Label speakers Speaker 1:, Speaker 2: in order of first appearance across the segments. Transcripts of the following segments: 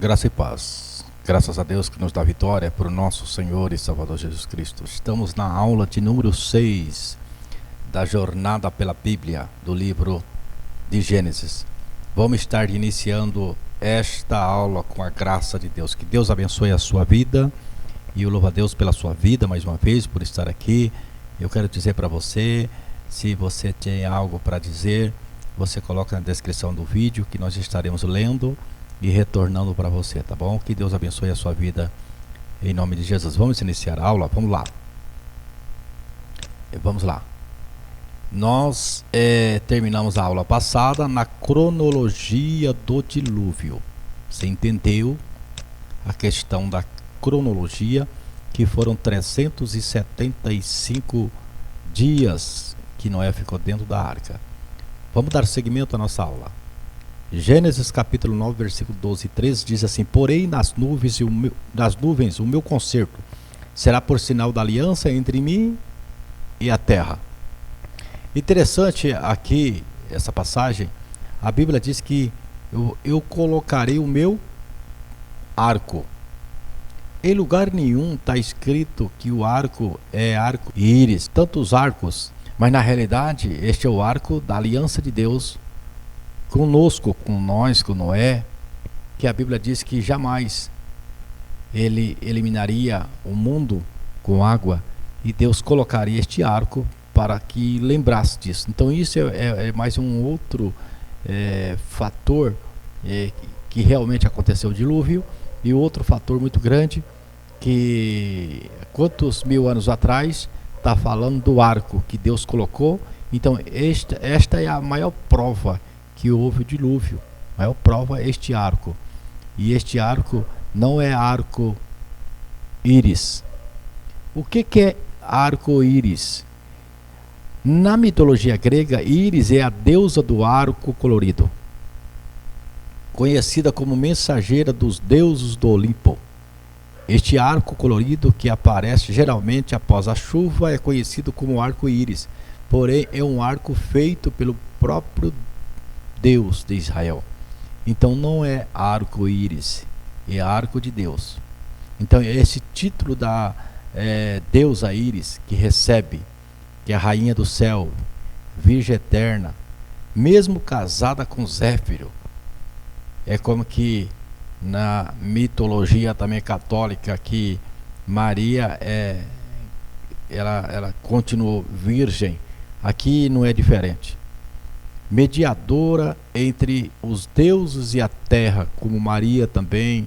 Speaker 1: Graça e paz. Graças a Deus que nos dá vitória por nosso Senhor e Salvador Jesus Cristo. Estamos na aula de número 6 da jornada pela Bíblia, do livro de Gênesis. Vamos estar iniciando esta aula com a graça de Deus. Que Deus abençoe a sua vida e eu louvo a Deus pela sua vida mais uma vez, por estar aqui. Eu quero dizer para você, se você tem algo para dizer, você coloca na descrição do vídeo que nós estaremos lendo e retornando para você, tá bom? Que Deus abençoe a sua vida em nome de Jesus. Vamos iniciar a aula? Vamos lá. Vamos lá. Nós terminamos a aula passada na cronologia do dilúvio. Você entendeu a questão da cronologia, que foram 375 dias que Noé ficou dentro da arca. Vamos dar seguimento à nossa aula. Gênesis capítulo 9, versículo 12 e 13 diz assim: Porém nas nuvens o meu concerto será por sinal da aliança entre mim e a terra. Interessante aqui essa passagem. A Bíblia diz que eu colocarei o meu arco. Em lugar nenhum está escrito que o arco é arco-íris, tantos arcos, mas na realidade este é o arco da aliança de Deus conosco, com nós, com Noé, que a Bíblia diz que jamais ele eliminaria o mundo com água e Deus colocaria este arco para que lembrasse disso. Então isso é mais um outro fator que realmente aconteceu o dilúvio. E outro fator muito grande, que quantos mil anos atrás está falando do arco que Deus colocou. Então esta é a maior prova que houve o dilúvio. A maior prova é este arco. E este arco não é arco-íris. O que é arco-íris? Na mitologia grega, Íris é a deusa do arco colorido, conhecida como mensageira dos deuses do Olimpo. Este arco colorido, que aparece geralmente após a chuva, é conhecido como arco-íris, porém é um arco feito pelo próprio Deus de Israel. Então não é arco-íris, é arco de Deus. Então esse título da deusa Íris que recebe, que é a rainha do céu, virgem eterna, mesmo casada com Zéfiro. É como que na mitologia também católica, que Maria ela continuou virgem. Aqui não é diferente. Mediadora entre os deuses e a terra, como Maria também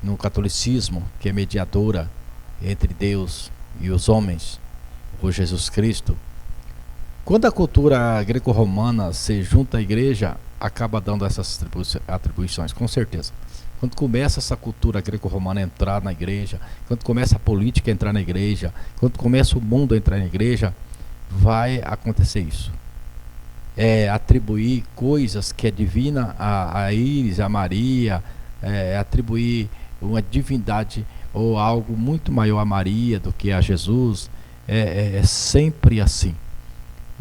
Speaker 1: no catolicismo, que é mediadora entre Deus e os homens, por Jesus Cristo. Quando a cultura greco-romana se junta à igreja, acaba dando essas atribuições, com certeza. Quando começa essa cultura greco-romana a entrar na igreja, quando começa a política a entrar na igreja, quando começa o mundo a entrar na igreja, vai acontecer isso. Atribuir coisas que é divina a Íris, a Maria, atribuir uma divindade ou algo muito maior a Maria do que a Jesus. É sempre assim.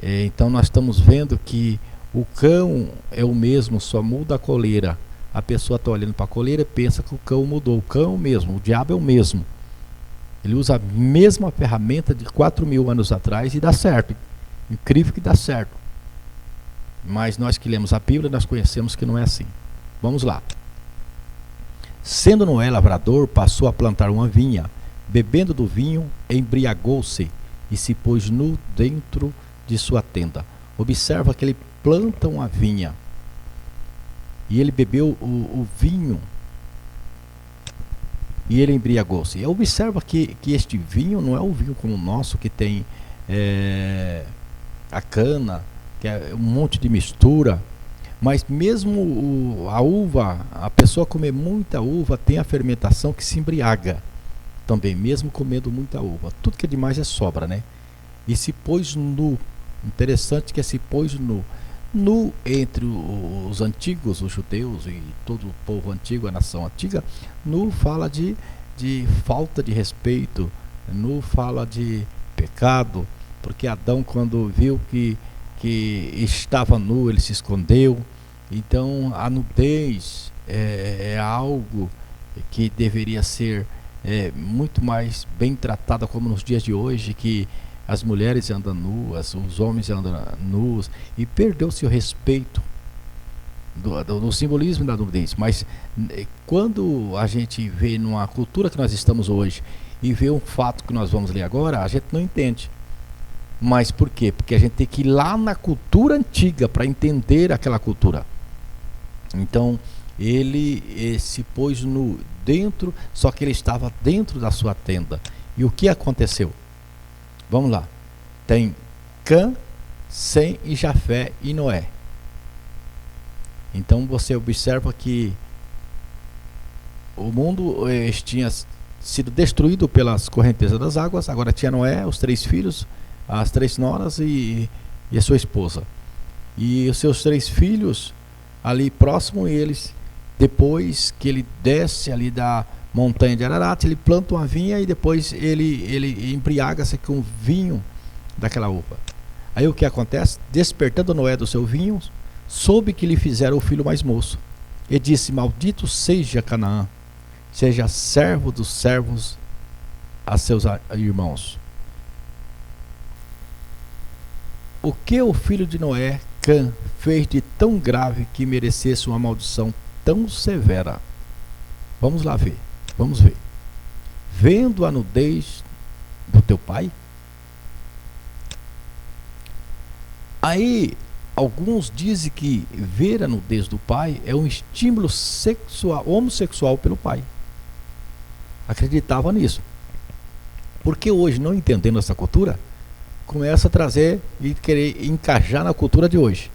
Speaker 1: Então nós estamos vendo que o cão é o mesmo, só muda a coleira. A pessoa está olhando para a coleira e pensa que o cão mudou. O cão é o mesmo, o diabo é o mesmo. Ele usa a mesma ferramenta de 4.000 anos atrás e dá certo. Incrível que dá certo. Mas nós que lemos a Bíblia, nós conhecemos que não é assim. Vamos lá. Sendo Noé lavrador, passou a plantar uma vinha. Bebendo do vinho, embriagou-se e se pôs nu dentro de sua tenda. Observa que ele planta uma vinha e ele bebeu o vinho e ele embriagou-se. Observa que este vinho não é o vinho como o nosso, que tem a cana, que é um monte de mistura, mas mesmo a uva, a pessoa comer muita uva tem a fermentação que se embriaga também, mesmo comendo muita uva. Tudo que é demais é sobra, né? E se pôs nu. Interessante que se pôs nu. Nu entre os antigos, os judeus e todo o povo antigo, a nação antiga. Nu fala de falta de respeito. Nu fala de pecado. Porque Adão, quando viu que estava nu, ele se escondeu. Então a nudez é algo que deveria ser muito mais bem tratada, como nos dias de hoje, que as mulheres andam nuas, os homens andam nus, e perdeu-se o respeito do simbolismo da nudez. Mas quando a gente vê numa cultura que nós estamos hoje e vê um fato que nós vamos ler agora, a gente não entende. Mas por quê? Porque a gente tem que ir lá na cultura antiga para entender aquela cultura. Então ele se pôs no dentro, só que ele estava dentro da sua tenda. E o que aconteceu? Vamos lá. Tem Cã, Sem e Jafé e Noé. Então você observa que o mundo tinha sido destruído pelas correntezas das águas. Agora tinha Noé, os 3 filhos, as 3 noras e a sua esposa. E os seus 3 filhos ali próximo, eles, depois que ele desce ali da montanha de Ararat, ele planta uma vinha e depois ele embriaga-se com o vinho daquela uva. Aí o que acontece? Despertando Noé do seu vinho, soube que lhe fizeram o filho mais moço, e disse: maldito seja Canaã, seja servo dos servos a seus irmãos. O que o filho de Noé, Cã, fez de tão grave que merecesse uma maldição tão severa? Vamos lá ver, vamos ver. Vendo a nudez do teu pai? Aí alguns dizem que ver a nudez do pai é um estímulo sexual, homossexual pelo pai. Acreditava nisso. Porque hoje, não entendendo essa cultura, começa a trazer e querer encaixar na cultura de hoje.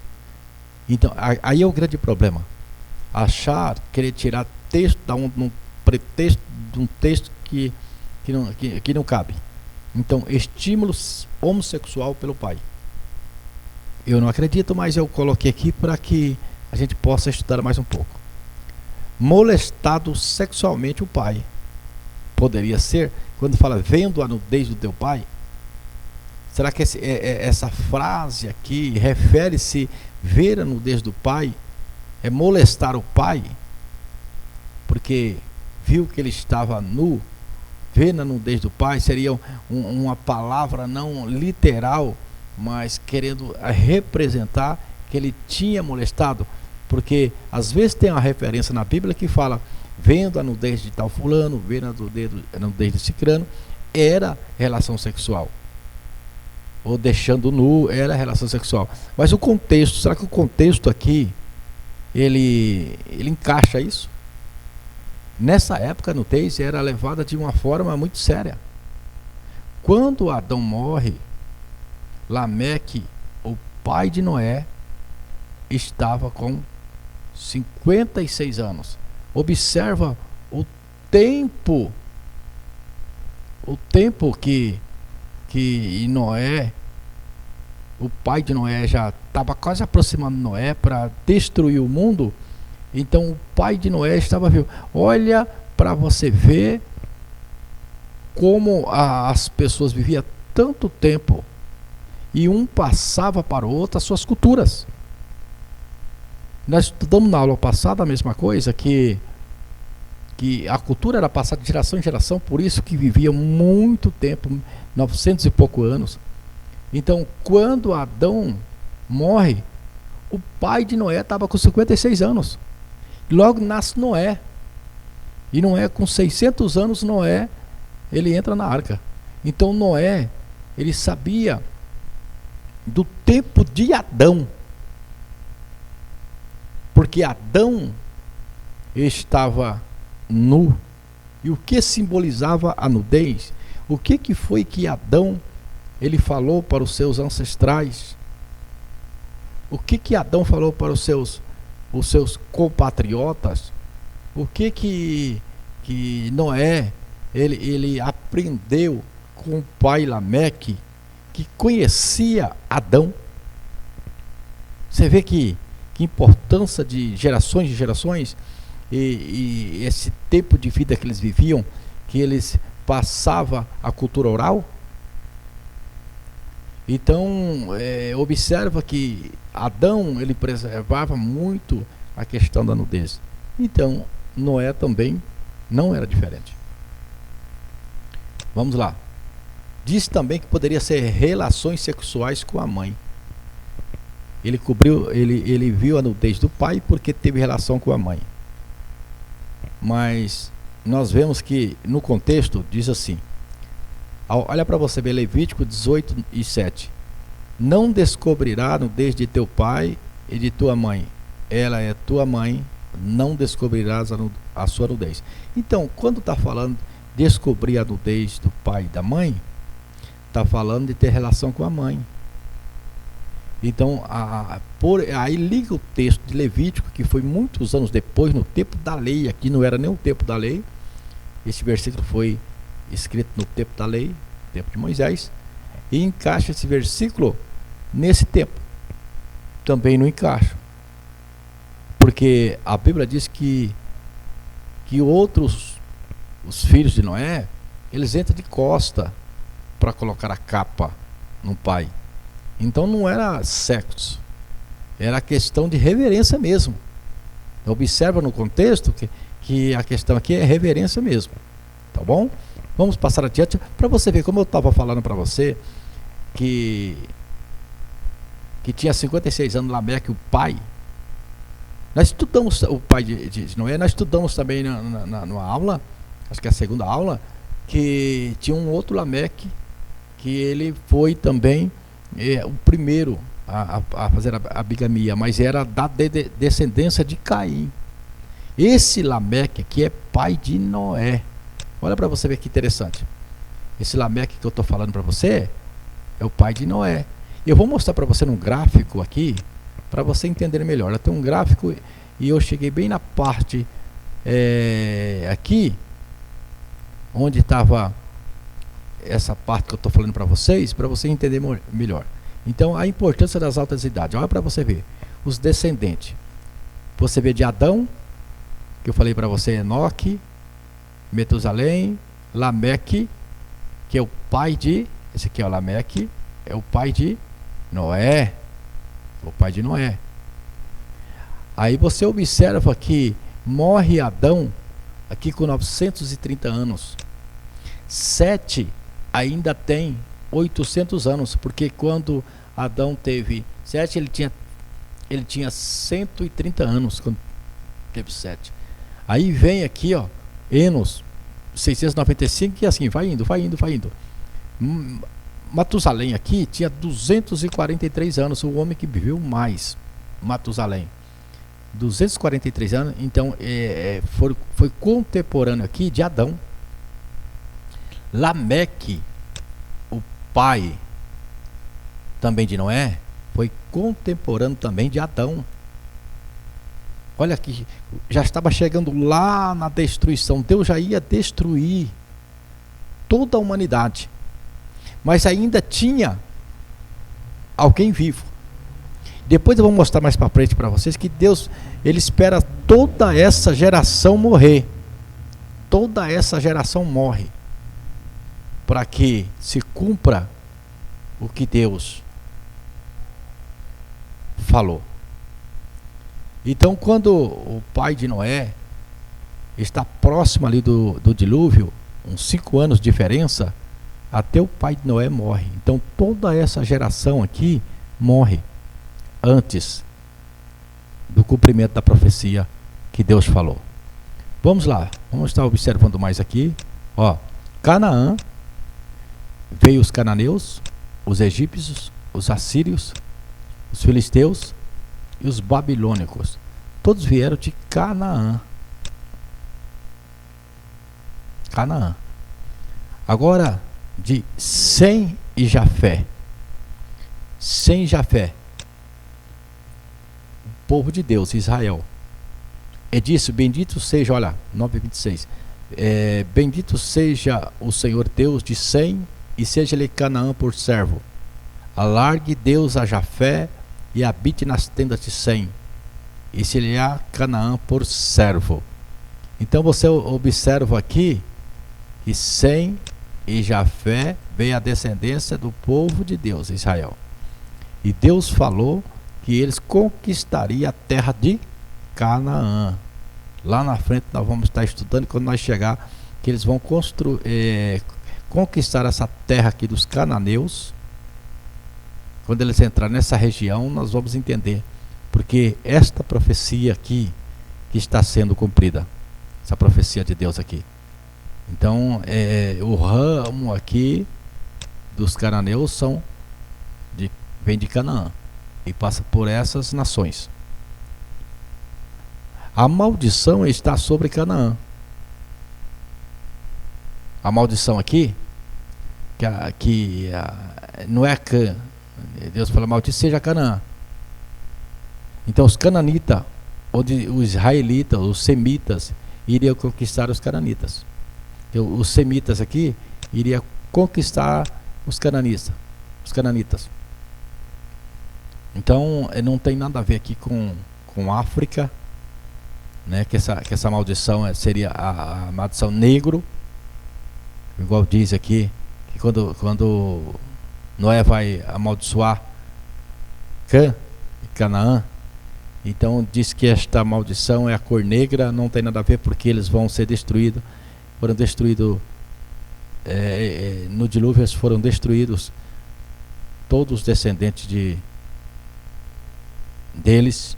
Speaker 1: Então, aí é o grande problema. Querer tirar texto, dar um pretexto de um texto que não cabe. Então, estímulo homossexual pelo pai. Eu não acredito, mas eu coloquei aqui para que a gente possa estudar mais um pouco. Molestado sexualmente o pai. Poderia ser, quando fala vendo a nudez do teu pai, será que essa frase aqui refere-se ver a nudez do pai? É molestar o pai? Porque viu que ele estava nu, ver a nudez do pai seria uma palavra não literal, mas querendo representar que ele tinha molestado. Porque às vezes tem uma referência na Bíblia que fala vendo a nudez de tal fulano, vendo a nudez de cicrano, era relação sexual, ou deixando nu era relação sexual. Mas o contexto, será que o contexto aqui ele encaixa isso? Nessa época a nudez era levada de uma forma muito séria. Quando Adão morre, Lameque, o pai de Noé, estava com 56 anos. Observa o tempo que Noé, o pai de Noé, já estava quase aproximando Noé para destruir o mundo. Então o pai de Noé estava vivo. Olha para você ver como as pessoas viviam tanto tempo e um passava para o outro as suas culturas. Nós estudamos na aula passada a mesma coisa, que a cultura era passada de geração em geração, por isso que vivia muito tempo, 900 e pouco anos. Então, quando Adão morre, o pai de Noé estava com 56 anos. Logo nasce Noé. E Noé, com 600 anos, Noé, ele entra na arca. Então, Noé, ele sabia do tempo de Adão. Porque Adão estava nu. E o que simbolizava a nudez? O que foi que Adão ele falou para os seus ancestrais? O que Adão falou para os seus compatriotas? O que Noé ele aprendeu com o pai Lameque, que conhecia Adão? Você vê que importância de gerações e esse tempo de vida que eles viviam, que eles passavam a cultura oral. Então observa que Adão ele preservava muito a questão da nudez. Então, Noé também não era diferente. Vamos lá. Diz também que poderia ser relações sexuais com a mãe. Ele viu a nudez do pai porque teve relação com a mãe. Mas nós vemos que no contexto diz assim: olha para você ver Levítico 18:7. Não descobrirá a nudez de teu pai e de tua mãe. Ela é tua mãe, não descobrirás a sua nudez. Então, quando está falando descobrir a nudez do pai e da mãe, está falando de ter relação com a mãe. Então, aí liga o texto de Levítico, que foi muitos anos depois, no tempo da lei. Aqui não era nem o tempo da lei. Esse versículo foi escrito no tempo da lei, no tempo de Moisés, e encaixa esse versículo nesse tempo. Também não encaixa, porque a Bíblia diz que os filhos de Noé, eles entram de costa para colocar a capa no pai. Então não era sexo, era questão de reverência mesmo. Observa no contexto que a questão aqui é reverência mesmo. Tá bom? Vamos passar adiante para você ver, como eu estava falando para você, que tinha 56 anos, Lameque, o pai. Nós estudamos o pai de Noé, nós estudamos também numa aula, acho que é a segunda aula, que tinha um outro Lameque, que ele foi também o primeiro a fazer a bigamia, mas era da descendência de Caim. Esse Lameque aqui é pai de Noé. Olha para você ver que interessante. Esse Lameque que eu estou falando para você é o pai de Noé. Eu vou mostrar para você num gráfico aqui, para você entender melhor. Eu tenho um gráfico e eu cheguei bem na parte aqui, onde estava essa parte que eu estou falando para você entender melhor. Então, a importância das altas idades. Olha para você ver. Os descendentes. Você vê de Adão, que eu falei para você, Enoque, Metusalém, Lameque, que é o pai de... Esse aqui é o Lameque, é o pai de Noé. O pai de Noé. Aí você observa que morre Adão aqui com 930 anos. Sete ainda tem 800 anos, porque quando Adão teve Sete, ele tinha 130 anos quando teve Sete. Aí vem aqui, ó, Enos 695, e assim vai indo. Matusalém aqui tinha 243 anos, o homem que viveu mais. Matusalém 243 anos, então foi contemporâneo aqui de Adão. Lameque, o pai também de Noé, foi contemporâneo também de Adão. Olha aqui, já estava chegando lá na destruição. Deus já ia destruir toda a humanidade, mas ainda tinha alguém vivo. Depois eu vou mostrar mais para frente para vocês que Deus, ele espera toda essa geração morrer. Toda essa geração morre para que se cumpra o que Deus falou. Então, quando o pai de Noé está próximo ali do dilúvio, uns 5 anos de diferença, até o pai de Noé morre. Então, toda essa geração aqui morre antes do cumprimento da profecia que Deus falou. Vamos lá, vamos estar observando mais aqui. Ó, Canaã, veio os cananeus, os egípcios, os assírios, os filisteus e os babilônicos. Todos vieram de Canaã. Canaã. Agora, de Sem e Jafé. Sem e Jafé, o povo de Deus, Israel. É disso, bendito seja, olha, 9:26. Bendito seja o Senhor Deus de Sem, e seja-lhe Canaã por servo. Alargue Deus a Jafé e habite nas tendas de Sem, e se lhe há Canaã por servo. Então você observa aqui que Sem e Jafé veio a descendência do povo de Deus, Israel. E Deus falou que eles conquistariam a terra de Canaã. Lá na frente nós vamos estar estudando, quando nós chegar, que eles vão conquistar essa terra aqui dos cananeus. Quando eles entrarem nessa região, nós vamos entender, porque esta profecia aqui que está sendo cumprida, essa profecia de Deus aqui. Então, o ramo aqui dos cananeus vem de Canaã e passa por essas nações. A maldição está sobre Canaã. A maldição aqui, que não é Cã. Deus fala, maldito seja Canaã. Então os cananitas, onde os israelitas, os semitas, iriam conquistar os cananitas. Então, os semitas aqui iriam conquistar os cananitas. Então não tem nada a ver aqui com África, né? Que essa maldição seria a maldição negro, igual diz aqui, que quando Noé vai amaldiçoar Cã e Canaã, então diz que esta maldição é a cor negra. Não tem nada a ver, porque eles vão ser destruídos. Foram destruídos no dilúvio, foram destruídos todos os descendentes deles,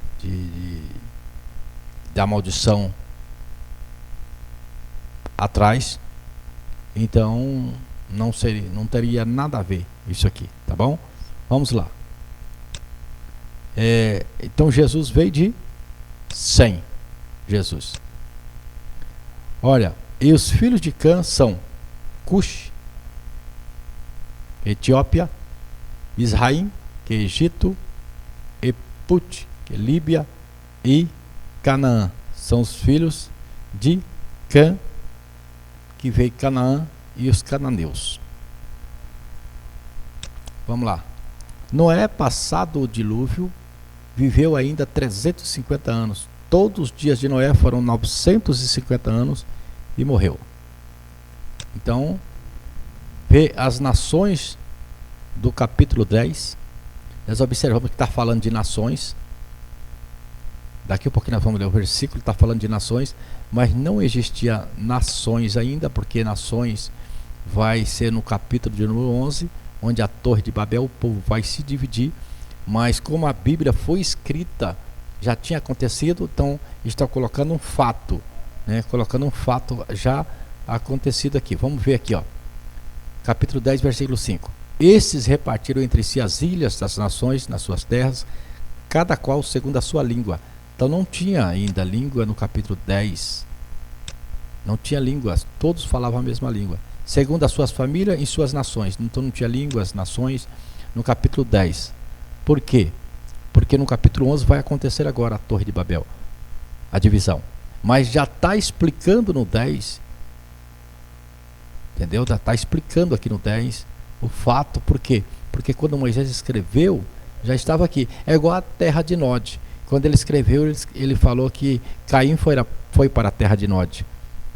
Speaker 1: da maldição atrás. Então não teria nada a ver isso aqui, tá bom? Vamos lá. Então Jesus veio de Sem. Jesus. Olha, e os filhos de Cã são Cush, Etiópia, Israim, que é Egito, e Put, que é Líbia, e Canaã. São os filhos de Cã, que veio Canaã e os cananeus. Vamos lá. Noé, passado o dilúvio, viveu ainda 350 anos. Todos os dias de Noé foram 950 anos e morreu. Então, vê as nações do capítulo 10. Nós observamos que está falando de nações. Daqui a pouquinho nós vamos ler o versículo, está falando de nações, mas não existia nações ainda, porque nações vai ser no capítulo de número 11, onde a Torre de Babel, o povo vai se dividir. Mas como a Bíblia foi escrita, já tinha acontecido, então está colocando um fato, né? Colocando um fato já acontecido aqui. Vamos ver aqui, ó. Capítulo 10, versículo 5. Esses repartiram entre si as ilhas das nações nas suas terras, cada qual segundo a sua língua. Então não tinha ainda língua no capítulo 10. Não tinha línguas, todos falavam a mesma língua. Segundo as suas famílias e suas nações. Então não tinha línguas, nações no capítulo 10. Por quê? Porque no capítulo 11 vai acontecer agora a Torre de Babel, a divisão. Mas já está explicando no 10, entendeu? Já está explicando aqui no 10 o fato. Por quê? Porque quando Moisés escreveu, já estava aqui. É igual a terra de Nod. Quando ele escreveu, ele falou que Caim foi para a terra de Nod.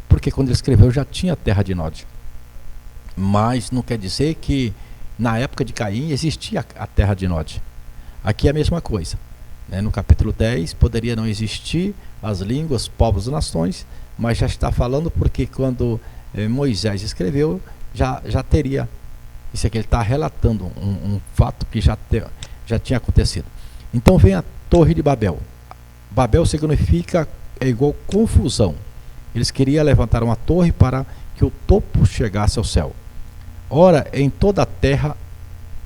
Speaker 1: Porque quando ele escreveu já tinha a terra de Nod. Mas não quer dizer que na época de Caim existia a terra de Nod. Aqui é a mesma coisa, né? No capítulo 10 poderia não existir as línguas, povos e nações, mas já está falando porque quando Moisés escreveu, já teria. Isso aqui ele está relatando um fato que já tinha acontecido. Então vem a Torre de Babel. Babel significa, é igual confusão. Eles queriam levantar uma torre para que o topo chegasse ao céu. Ora, em toda a terra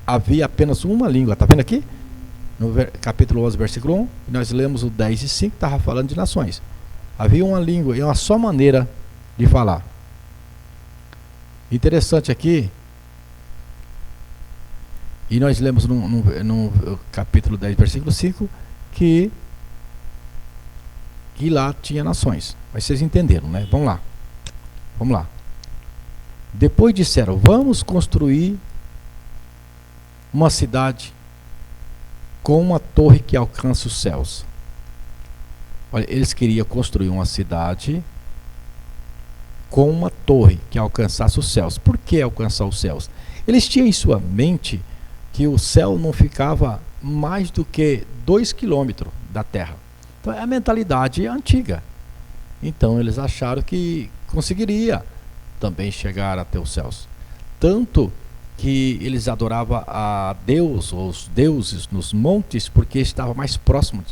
Speaker 1: havia apenas uma língua. Está vendo aqui? No capítulo 11, versículo 1, nós lemos o 10 e 5, estava falando de nações. Havia uma língua e uma só maneira de falar. Interessante aqui, e nós lemos no capítulo 10, versículo 5, que lá tinha nações. Mas vocês entenderam, né? Vamos lá. Depois disseram, vamos construir uma cidade com uma torre que alcança os céus. Olha, eles queriam construir uma cidade com uma torre que alcançasse os céus. Por que alcançar os céus? Eles tinham em sua mente que o céu não ficava mais do que 2 quilômetros da terra. Então é a mentalidade antiga. Então eles acharam que conseguiria também chegar até os céus. Tanto que eles adoravam a Deus, ou os deuses, nos montes, porque estava mais próximo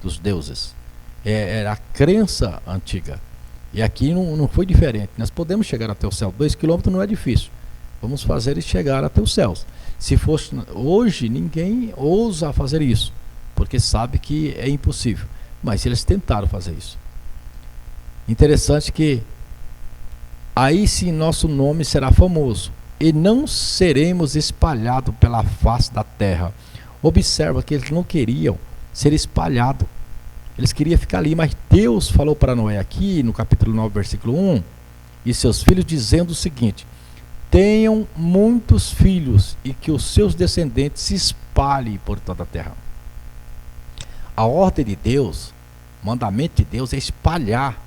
Speaker 1: dos deuses. Era a crença antiga. E aqui não foi diferente. Nós podemos chegar até o céu. 2 quilômetros não é difícil. Vamos fazer eles chegar até os céus. Se fosse hoje, ninguém ousa fazer isso, porque sabe que é impossível. Mas eles tentaram fazer isso. Interessante que aí sim nosso nome será famoso e não seremos espalhados pela face da terra. Observa que eles não queriam ser espalhados. Eles queriam ficar ali, mas Deus falou para Noé aqui no capítulo 9, versículo 1, e seus filhos, dizendo o seguinte: tenham muitos filhos e que os seus descendentes se espalhem por toda a terra. A ordem de Deus, o mandamento de Deus é espalhar,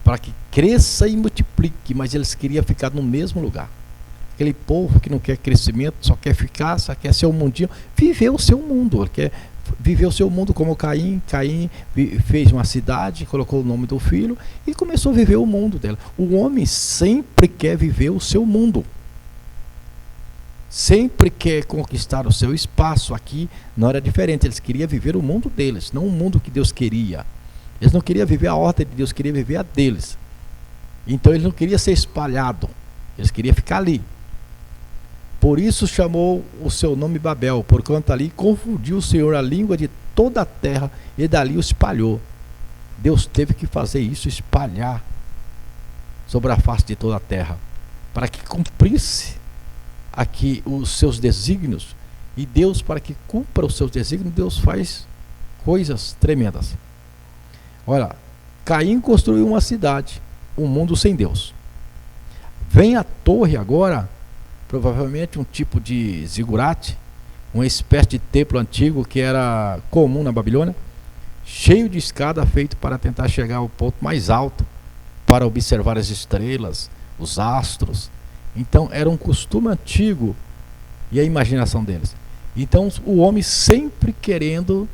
Speaker 1: para que cresça e multiplique, mas eles queriam ficar no mesmo lugar. Aquele povo que não quer crescimento, só quer ficar, só quer ser um mundinho, viver o seu mundo, ele quer viver o seu mundo como Caim. Caim fez uma cidade, colocou o nome do filho e começou a viver o mundo dela. O homem sempre quer viver o seu mundo, sempre quer conquistar o seu espaço. Aqui não era diferente, eles queriam viver o mundo deles, não o mundo que Deus queria. Eles não queriam viver a ordem de Deus, queriam viver a deles. Então eles não queriam ser espalhados, eles queriam ficar ali. Por isso chamou o seu nome Babel, porquanto ali confundiu o Senhor a língua de toda a terra e dali o espalhou. Deus teve que fazer isso, espalhar sobre a face de toda a terra, para que cumprisse aqui os seus desígnios. E Deus, para que cumpra os seus desígnios, Deus faz coisas tremendas. Olha, Caim construiu uma cidade, um mundo sem Deus. Vem a torre agora, provavelmente um tipo de zigurate, uma espécie de templo antigo que era comum na Babilônia, cheio de escada, feito para tentar chegar ao ponto mais alto, para observar as estrelas, os astros. Então era um costume antigo e a imaginação deles. Então o homem sempre querendo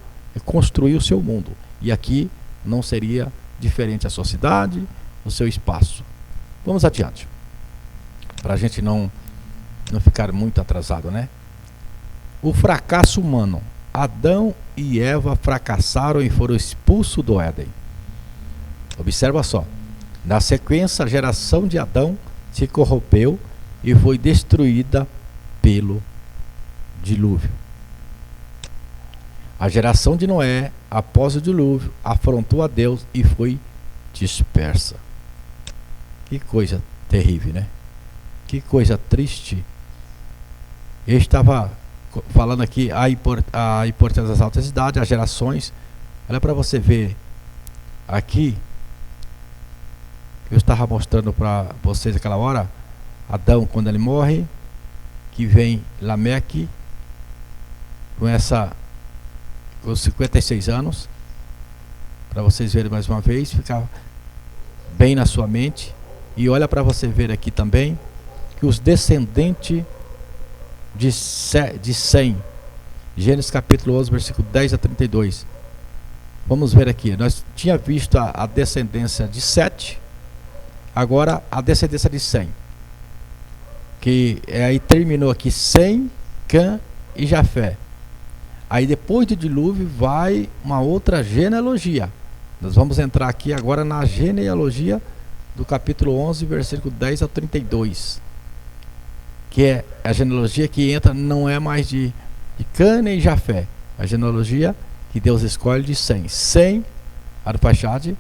Speaker 1: construir o seu mundo. E aqui não seria diferente a sua cidade, o seu espaço. Vamos adiante, para a gente não ficar muito atrasado, né? O fracasso humano. Adão e Eva fracassaram e foram expulsos do Éden. Observa só. Na sequência, a geração de Adão se corrompeu e foi destruída pelo dilúvio. A geração de Noé, após o dilúvio, afrontou a Deus e foi dispersa. Que coisa terrível, né? Que coisa triste. Eu estava falando aqui a importância das altas idades, as gerações. Olha para você ver aqui. Eu estava mostrando para vocês aquela hora Adão, quando ele morre, que vem Lameque com 56 anos, para vocês verem mais uma vez, ficar bem na sua mente. E olha para você ver aqui também que os descendentes de Sem, Gênesis capítulo 11, versículo 10 a 32. Vamos ver aqui, nós tínhamos visto a descendência de Sete, agora a descendência de Sem, que aí terminou aqui Sem, Cã e Jafé. Aí depois do dilúvio vai uma outra genealogia. Nós vamos entrar aqui agora na genealogia do capítulo 11, versículo 10 a 32. Que é a genealogia que entra, não é mais de Cã nem Jafé. A genealogia que Deus escolhe de Sem. Sem, Arfaxade,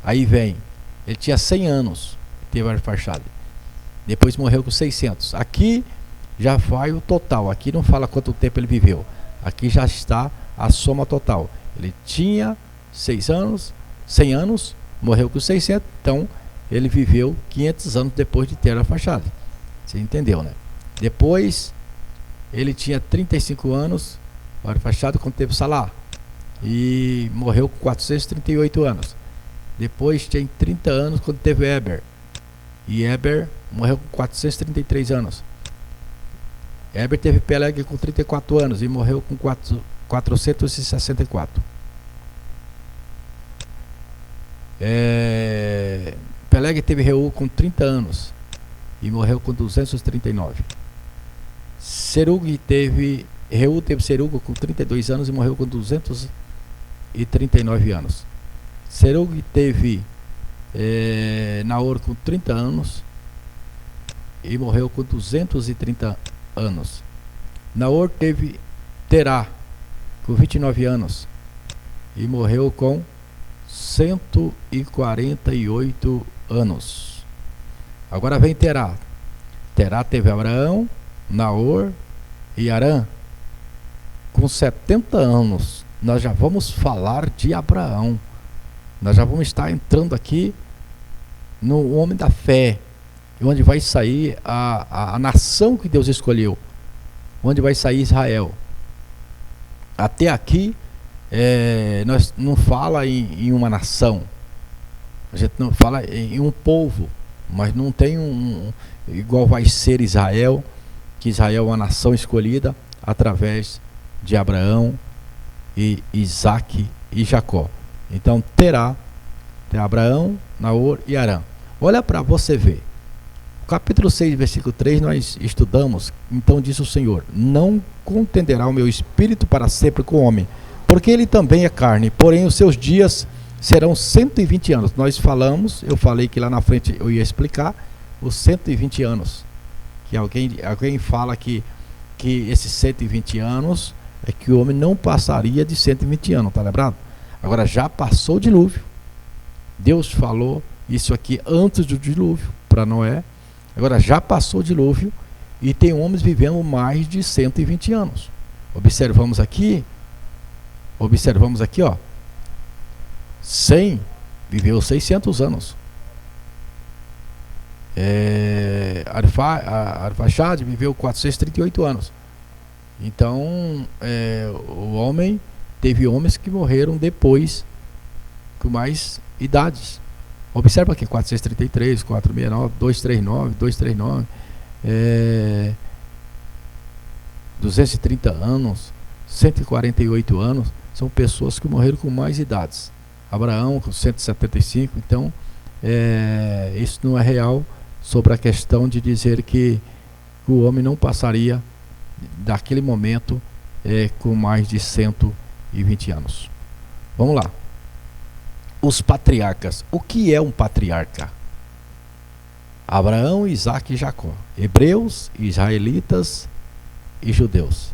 Speaker 1: aí vem. Ele tinha 100 anos, teve Arfaxade. Depois morreu com 600. Aqui já vai o total. Aqui não fala quanto tempo ele viveu. Aqui já está a soma total. Ele tinha 100 anos, morreu com 600, então ele viveu 500 anos depois de ter Arfaxade. Você entendeu, né? Depois ele tinha 35 anos, o Arfaxade, quando teve Salá, e morreu com 438 anos. Depois tinha 30 anos quando teve Eber, e Eber morreu com 433 anos. Eber teve Peleg com 34 anos e morreu com 464. Peleg teve Reu com 30 anos e morreu com 239. Reu teve Serug com 32 anos e morreu com 239 anos. Serug teve Naor com 30 anos e morreu com 230 anos. Naor teve Terá com 29 anos e morreu com 148 anos. Agora vem Terá. Terá teve Abraão, Naor e Harã com 70 anos. Nós já vamos falar de Abraão. Nós já vamos estar entrando aqui no homem da fé, onde vai sair a nação que Deus escolheu, onde vai sair Israel. Até aqui nós não fala em uma nação, a gente não fala em um povo, mas não tem igual vai ser Israel, que Israel é uma nação escolhida através de Abraão e Isaac e Jacó. Então tem Abraão, Naor e Harã. Olha para você ver. Capítulo 6, versículo 3, nós estudamos. Então disse o Senhor: não contenderá o meu espírito para sempre com o homem, porque ele também é carne, porém os seus dias serão 120 anos. Eu falei que lá na frente eu ia explicar os 120 anos. Que alguém fala que esses 120 anos é que o homem não passaria de 120 anos, tá lembrado? Agora já passou o dilúvio. Deus falou isso aqui antes do dilúvio para Noé. Agora já passou o dilúvio e tem homens vivendo mais de 120 anos. Observamos aqui, ó. Sem viveu 600 anos. Arfaxad viveu 438 anos. Então, teve homens que morreram depois com mais idades. Observa aqui: 433, 469, 239, 239, 230 anos, 148 anos. São pessoas que morreram com mais idades. Abraão com 175. Então, isso não é real sobre a questão de dizer que o homem não passaria daquele momento com mais de 120 anos. Vamos lá. Os patriarcas. O que é um patriarca? Abraão, Isaac e Jacó. Hebreus, israelitas e judeus.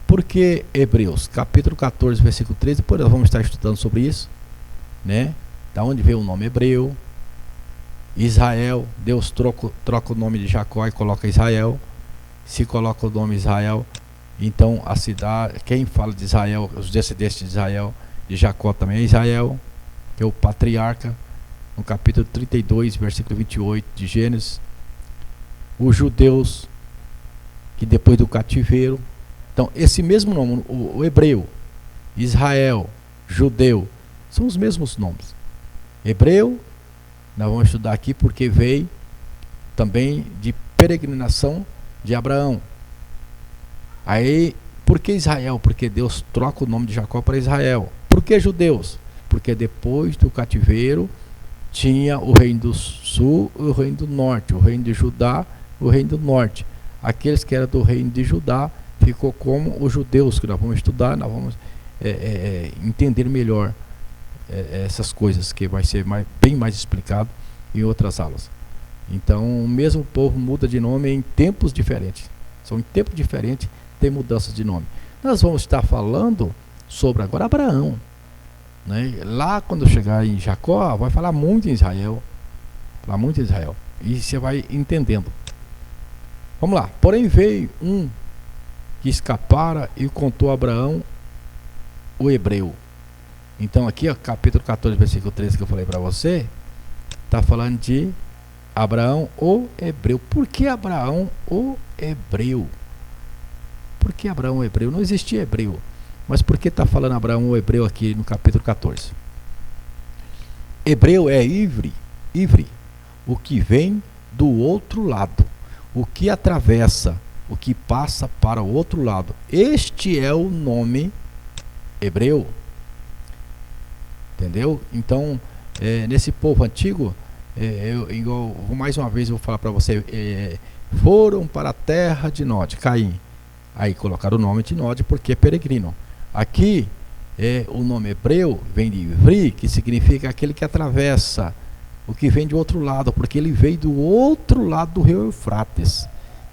Speaker 1: Por que Hebreus? Capítulo 14, versículo 13. Depois nós vamos estar estudando sobre isso, né? Da onde veio o nome hebreu. Israel, Deus troca o nome de Jacó e coloca Israel. Se coloca o nome Israel, então a cidade, quem fala de Israel, os descendentes de Israel, de Jacó também é Israel, que é o patriarca. No capítulo 32, versículo 28 de Gênesis. Os judeus, que depois do cativeiro. Então esse mesmo nome, o hebreu, Israel, judeu, são os mesmos nomes. Hebreu, nós vamos estudar aqui porque veio também de peregrinação de Abraão. Aí, por que Israel? Porque Deus troca o nome de Jacó para Israel. Por que judeus? Porque depois do cativeiro tinha o reino do sul e o reino do norte, o reino de Judá, o reino do norte. Aqueles que eram do reino de Judá ficou como os judeus, que nós vamos estudar, nós vamos entender melhor essas coisas, que vai ser bem mais explicado em outras aulas. Então, o mesmo povo muda de nome em tempos diferentes. São em tempos diferentes, tem mudanças de nome. Nós vamos estar falando sobre agora Abraão, né? Lá quando chegar em Jacó, vai falar muito em Israel. Falar muito em Israel. E você vai entendendo. Vamos lá. Porém veio um que escapara e contou a Abraão, o hebreu. Então aqui, ó, capítulo 14, versículo 13 que eu falei para você, está falando de Abraão, o hebreu. Por que Abraão, o hebreu? Por que Abraão, o hebreu? Não existia hebreu. Mas por que está falando Abraão, o hebreu, aqui no capítulo 14? Hebreu é ivre, o que vem do outro lado, o que atravessa, o que passa para o outro lado. Este é o nome hebreu. Entendeu? Então, nesse povo antigo, mais uma vez eu vou falar para você, foram para a terra de Nod, Caim. Aí colocaram o nome de Nod porque é peregrino. Aqui, o nome hebreu vem de Ivri, que significa aquele que atravessa, o que vem de outro lado, porque ele veio do outro lado do rio Eufrates.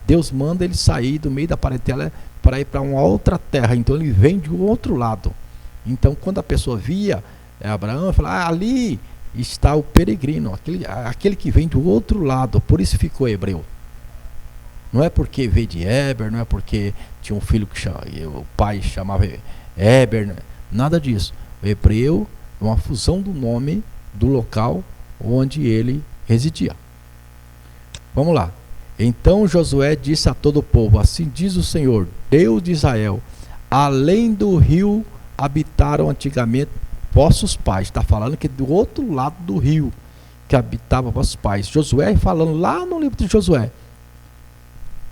Speaker 1: Deus manda ele sair do meio da parentela para ir para uma outra terra, então ele vem de outro lado. Então quando a pessoa via Abraão, falava, ali está o peregrino, aquele que vem do outro lado, por isso ficou hebreu. Não é porque veio de Éber, não é porque tinha um filho o pai chamava Éber, nada disso. O hebreu é uma fusão do nome do local onde ele residia. Vamos lá. Então Josué disse a todo o povo, assim diz o Senhor, Deus de Israel, além do rio habitaram antigamente vossos pais. Está falando que do outro lado do rio que habitavam vossos pais. Josué falando lá no livro de Josué,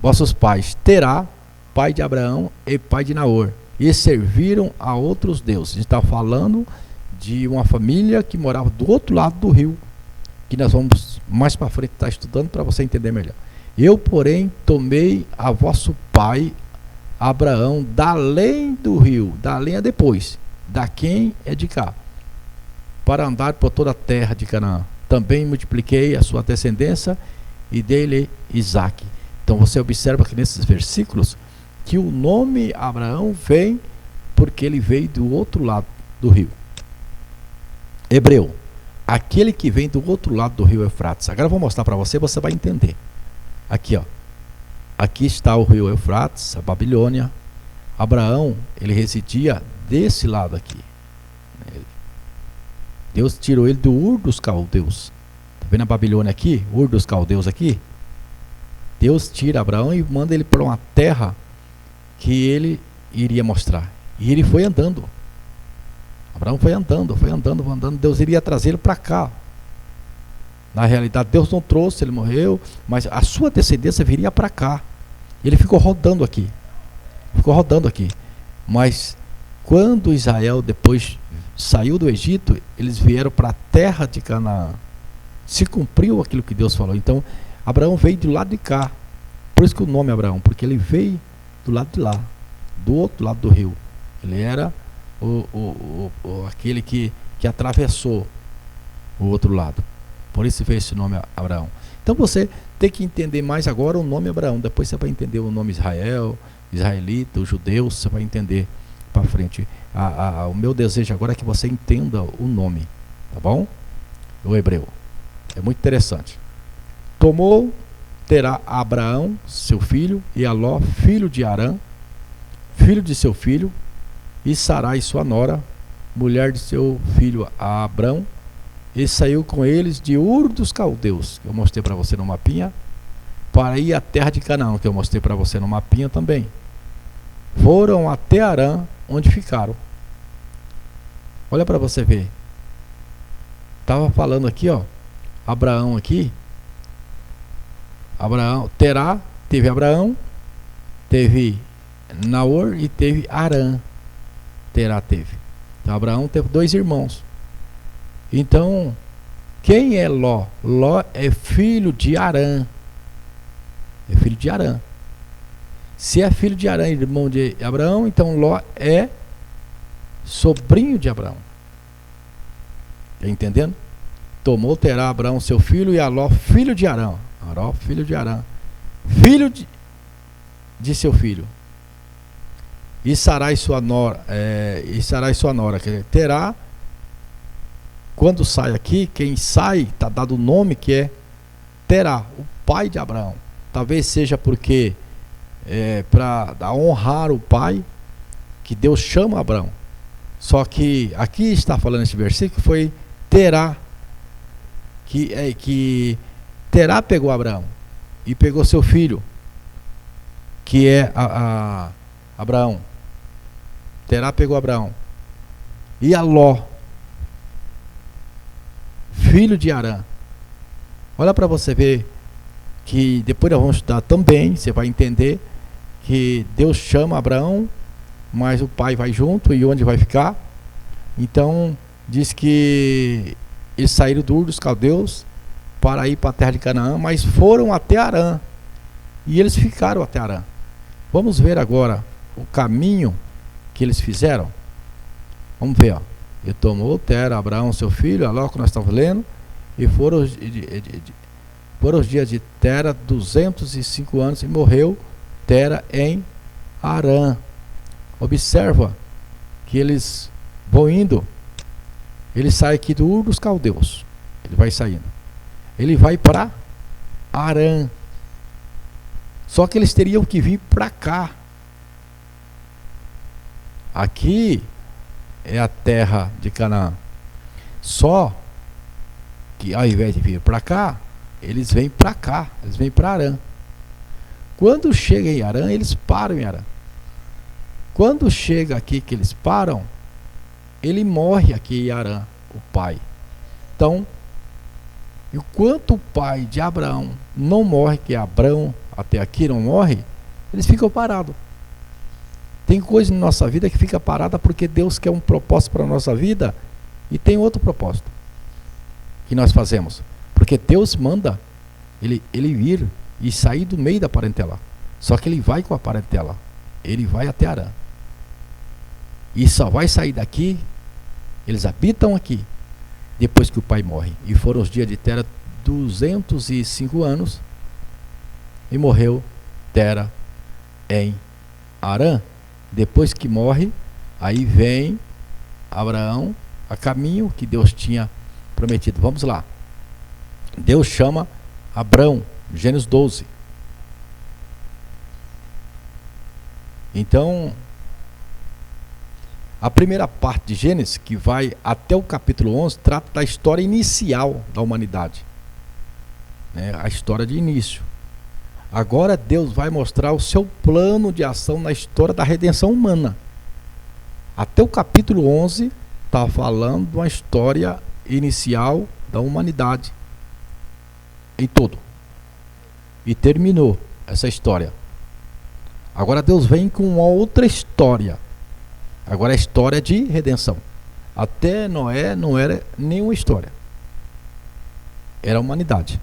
Speaker 1: vossos pais, Terá, pai de Abraão e pai de Naor, e serviram a outros deuses. Está falando de uma família que morava do outro lado do rio, que nós vamos mais para frente estar estudando para você entender melhor. Eu, porém, tomei a vosso pai Abraão da além do rio, da além é depois, da quem é de cá, para andar por toda a terra de Canaã. Também multipliquei a sua descendência e dei-lhe Isaque. Então você observa que nesses versículos que o nome Abraão vem porque ele veio do outro lado do rio. Hebreu, aquele que vem do outro lado do rio Eufrates. Agora eu vou mostrar para você, você vai entender. Aqui, ó. Aqui está o rio Eufrates, a Babilônia. Abraão, ele residia desse lado aqui. Deus tirou ele do Ur dos Caldeus. Tá vendo a Babilônia aqui? Ur dos Caldeus aqui? Deus tira Abraão e manda ele para uma terra que ele iria mostrar. E ele foi andando. Abraão foi andando. Deus iria trazê-lo para cá. Na realidade, Deus não trouxe, ele morreu, mas a sua descendência viria para cá. Ele ficou rodando aqui. Mas quando Israel depois saiu do Egito, eles vieram para a terra de Canaã. Se cumpriu aquilo que Deus falou. Então, Abraão veio do lado de cá. Por isso que o nome é Abraão, porque ele veio do lado de lá, do outro lado do rio. Ele era aquele que atravessou o outro lado. Por isso veio esse nome Abraão. Então você tem que entender mais agora o nome Abraão. Depois você vai entender o nome Israel, israelita, os judeus, você vai entender para frente. O meu desejo agora é que você entenda o nome, tá bom? O hebreu. É muito interessante. Tomou Terá Abraão, seu filho, e Aló, filho de Arã, filho de seu filho, e Sarai, sua nora, mulher de seu filho Abrão, e saiu com eles de Ur dos Caldeus, que eu mostrei para você no mapinha, para ir à terra de Canaã, que eu mostrei para você no mapinha também. Foram até Arã, onde ficaram. Olha para você ver. Estava falando aqui, ó, Abraão aqui. Abraão, Terá, teve Abraão, teve Naor e teve Arã. Terá teve. Então Abraão teve 2 irmãos. Então, quem é Ló? Ló é filho de Arã. É filho de Arã. Se é filho de Arã, irmão de Abraão, então Ló é sobrinho de Abraão. Está entendendo? Tomou Terá Abraão seu filho e Aló filho de Arã. Aró, filho de Arã, filho de seu filho. E Sarai sua nora, Terá, quando sai aqui, quem sai, está dado o nome que é Terá, o pai de Abraão. Talvez seja porque para honrar o pai, que Deus chama Abraão. Só que aqui está falando esse versículo, foi Terá, que Terá pegou Abraão e pegou seu filho, que é Abraão. Terá pegou Abraão. E Aló, filho de Arã. Olha para você ver que depois nós vamos estudar também, você vai entender que Deus chama Abraão, mas o pai vai junto e onde vai ficar. Então diz que eles saíram do Ur dos Caldeus para ir para a terra de Canaã, mas foram até Harã. E eles ficaram até Harã. Vamos ver agora o caminho que eles fizeram. Vamos ver, ó. E tomou Tera, Abraão, seu filho, é logo que nós estamos lendo, e foram os dias de Tera 205 anos, e morreu Tera em Harã. Observa que eles vão indo. Ele sai aqui do Ur dos Caldeus. Ele vai saindo. Ele vai para Harã. Só que eles teriam que vir para cá. Aqui é a terra de Canaã. Só que ao invés de vir para cá, eles vêm para cá. Eles vêm para Harã. Quando chega em Harã, eles param em Harã. Quando chega aqui que eles param, ele morre aqui em Harã, o pai. Então, enquanto o pai de Abraão não morre, que Abraão até aqui não morre, eles ficam parados. Tem coisa na nossa vida que fica parada porque Deus quer um propósito para a nossa vida e tem outro propósito que nós fazemos. Porque Deus manda ele vir e sair do meio da parentela. Só que ele vai com a parentela. Ele vai até Harã. E só vai sair daqui, eles habitam aqui, depois que o pai morre. E foram os dias de Tera 205 anos, e morreu Tera em Harã. Depois que morre, aí vem Abraão a caminho que Deus tinha prometido. Vamos lá. Deus chama Abraão, Gênesis 12. Então, a primeira parte de Gênesis, que vai até o capítulo 11, trata da história inicial da humanidade, né? A história de início. Agora Deus vai mostrar o seu plano de ação na história da redenção humana. Até o capítulo 11 está falando de uma história inicial da humanidade em todo. E terminou essa história. Agora Deus vem com uma outra história. Agora é a história de redenção. Até Noé não era nenhuma história. Era a humanidade.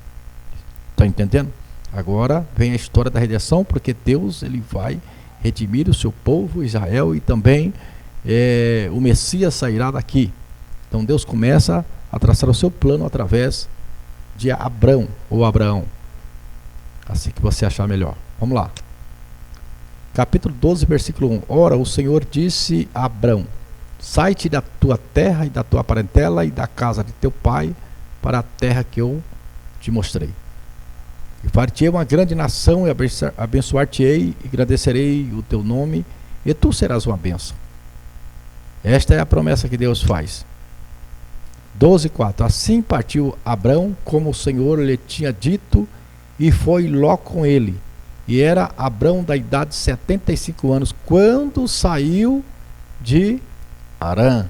Speaker 1: Está entendendo? Agora vem a história da redenção, porque Deus ele vai redimir o seu povo, Israel, e também o Messias sairá daqui. Então Deus começa a traçar o seu plano através de Abrão ou Abraão. Assim que você achar melhor. Vamos lá. Capítulo 12, versículo 1. Ora, o Senhor disse a Abrão: sai-te da tua terra e da tua parentela e da casa de teu pai para a terra que eu te mostrei. E far-te-ei uma grande nação, e abençoar-te-ei, e agradecerei o teu nome, e tu serás uma bênção. Esta é a promessa que Deus faz. 12:4. Assim partiu Abrão, como o Senhor lhe tinha dito, e foi Ló com ele. E era Abrão da idade de 75 anos, quando saiu de Harã.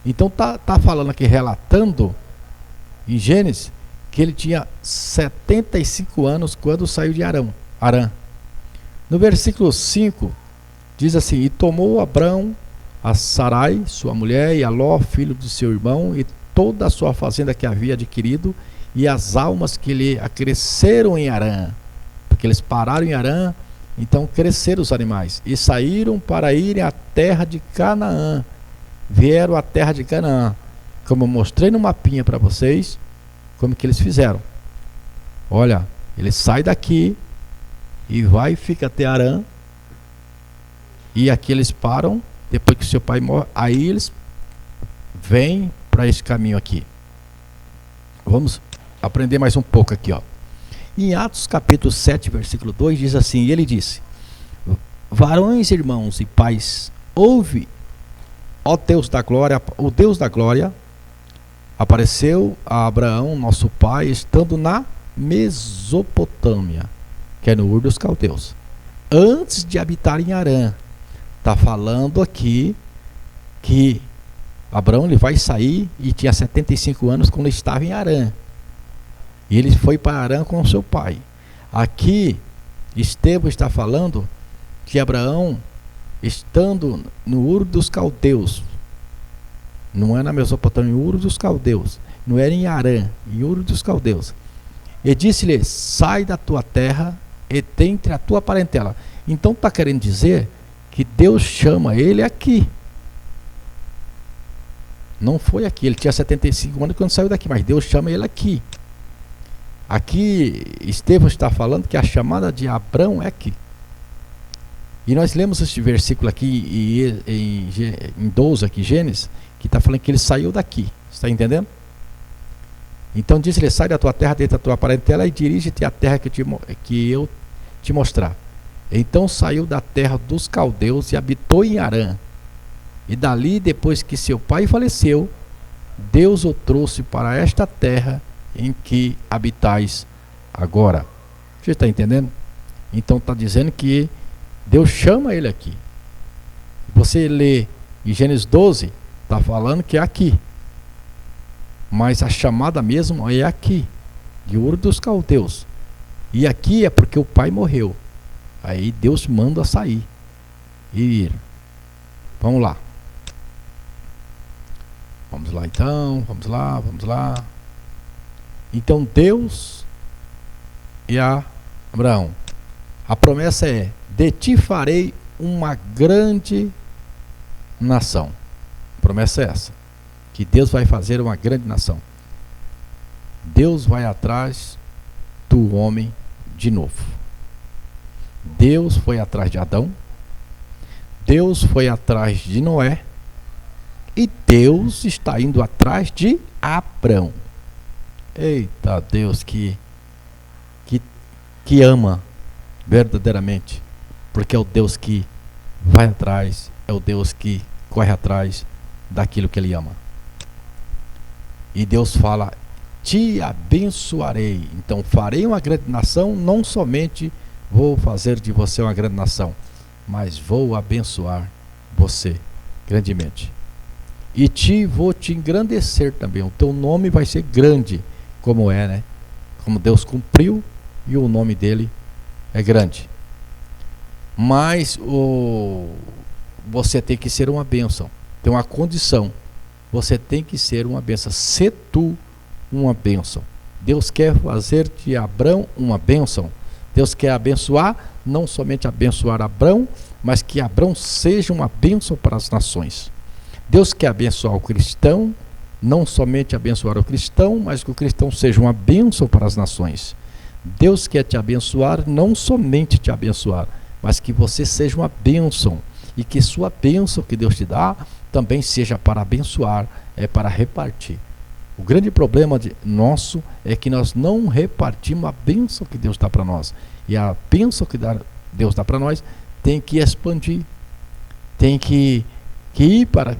Speaker 1: Então tá falando aqui, relatando em Gênesis, que ele tinha 75 anos quando saiu de Harã. No versículo 5, diz assim: e tomou Abrão a Sarai, sua mulher, e a Ló, filho de seu irmão, e toda a sua fazenda que havia adquirido, e as almas que lhe acresceram em Harã. Porque eles pararam em Harã, então cresceram os animais, e saíram para irem à terra de Canaã. Vieram à terra de Canaã, como eu mostrei no mapinha para vocês, como que eles fizeram. Olha, ele sai daqui e vai, fica até Harã, e aqui eles param, depois que seu pai morre, aí eles vêm para esse caminho aqui. Vamos aprender mais um pouco aqui, ó. Em Atos capítulo 7, versículo 2, diz assim: e ele disse: varões, irmãos e pais, ouve, ó Deus da glória, o Deus da glória apareceu a Abraão, nosso pai, estando na Mesopotâmia, que é no Ur dos Caldeus, antes de habitar em Harã. Está falando aqui que Abraão ele vai sair e tinha 75 anos quando estava em Harã. E ele foi para Harã com o seu pai. Aqui, Estevão está falando que Abraão, estando no Ur dos Caldeus, Não é na Mesopotâmia, em Ur dos Caldeus. Não era em Harã, em Ur dos Caldeus. E disse-lhe: sai da tua terra e dentre a tua parentela. Então está querendo dizer que Deus chama ele aqui. Não foi aqui, ele tinha 75 anos quando saiu daqui, mas Deus chama ele aqui. Aqui, Estevão está falando que a chamada de Abrão é aqui. E nós lemos este versículo aqui em 12, aqui, Gênesis, que está falando que ele saiu daqui. Está entendendo? Então diz-lhe: sai da tua terra, dentro da tua parentela, e dirige-te à terra que eu te mostrar. Então saiu da terra dos caldeus e habitou em Harã. E dali, depois que seu pai faleceu, Deus o trouxe para esta terra em que habitais agora. Você está entendendo? Então está dizendo que Deus chama ele aqui. Você lê em Gênesis 12, está falando que é aqui. Mas a chamada mesmo é aqui, de Ur dos Caldeus. E aqui é porque o pai morreu. Aí Deus manda sair e ir. Vamos lá. Vamos lá então, vamos lá. Então Deus e Abraão. A promessa é: de ti farei uma grande nação. A promessa é essa, que Deus vai fazer uma grande nação. Deus vai atrás do homem de novo. Deus foi atrás de Adão. Deus foi atrás de Noé. E Deus está indo atrás de Abrão. Eita Deus, que ama verdadeiramente. Porque é o Deus que vai atrás, é o Deus que corre atrás daquilo que ele ama. E Deus fala: te abençoarei. Então farei uma grande nação. Não somente vou fazer de você uma grande nação, mas vou abençoar você grandemente. E vou te engrandecer também. O teu nome vai ser grande, como é, né? Como Deus cumpriu, e o nome dele é grande. Mas você tem que ser uma bênção. Tem uma condição. Você tem que ser uma bênção. Se tu uma bênção. Deus quer fazer de Abrão uma bênção. Deus quer abençoar, não somente abençoar Abrão, mas que Abrão seja uma bênção para as nações. Deus quer abençoar o cristão, não somente abençoar o cristão, mas que o cristão seja uma bênção para as nações. Deus quer te abençoar, não somente te abençoar, mas que você seja uma bênção, e que sua bênção que Deus te dá também seja para abençoar, é para repartir. O grande problema nosso é que nós não repartimos a bênção que Deus dá para nós. E a bênção que Deus dá para nós tem que expandir, tem que ir para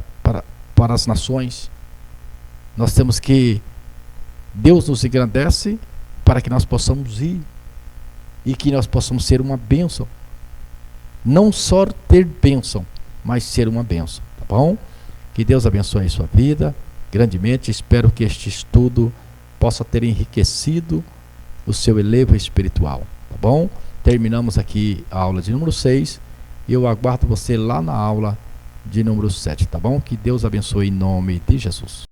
Speaker 1: as nações. Nós temos que... Deus nos engrandece para que nós possamos ir e que nós possamos ser uma bênção. Não só ter bênção, mas ser uma bênção, tá bom? Que Deus abençoe a sua vida grandemente. Espero que este estudo possa ter enriquecido o seu elevo espiritual, tá bom? Terminamos aqui a aula de número 6 e eu aguardo você lá na aula de número 7, tá bom? Que Deus abençoe em nome de Jesus.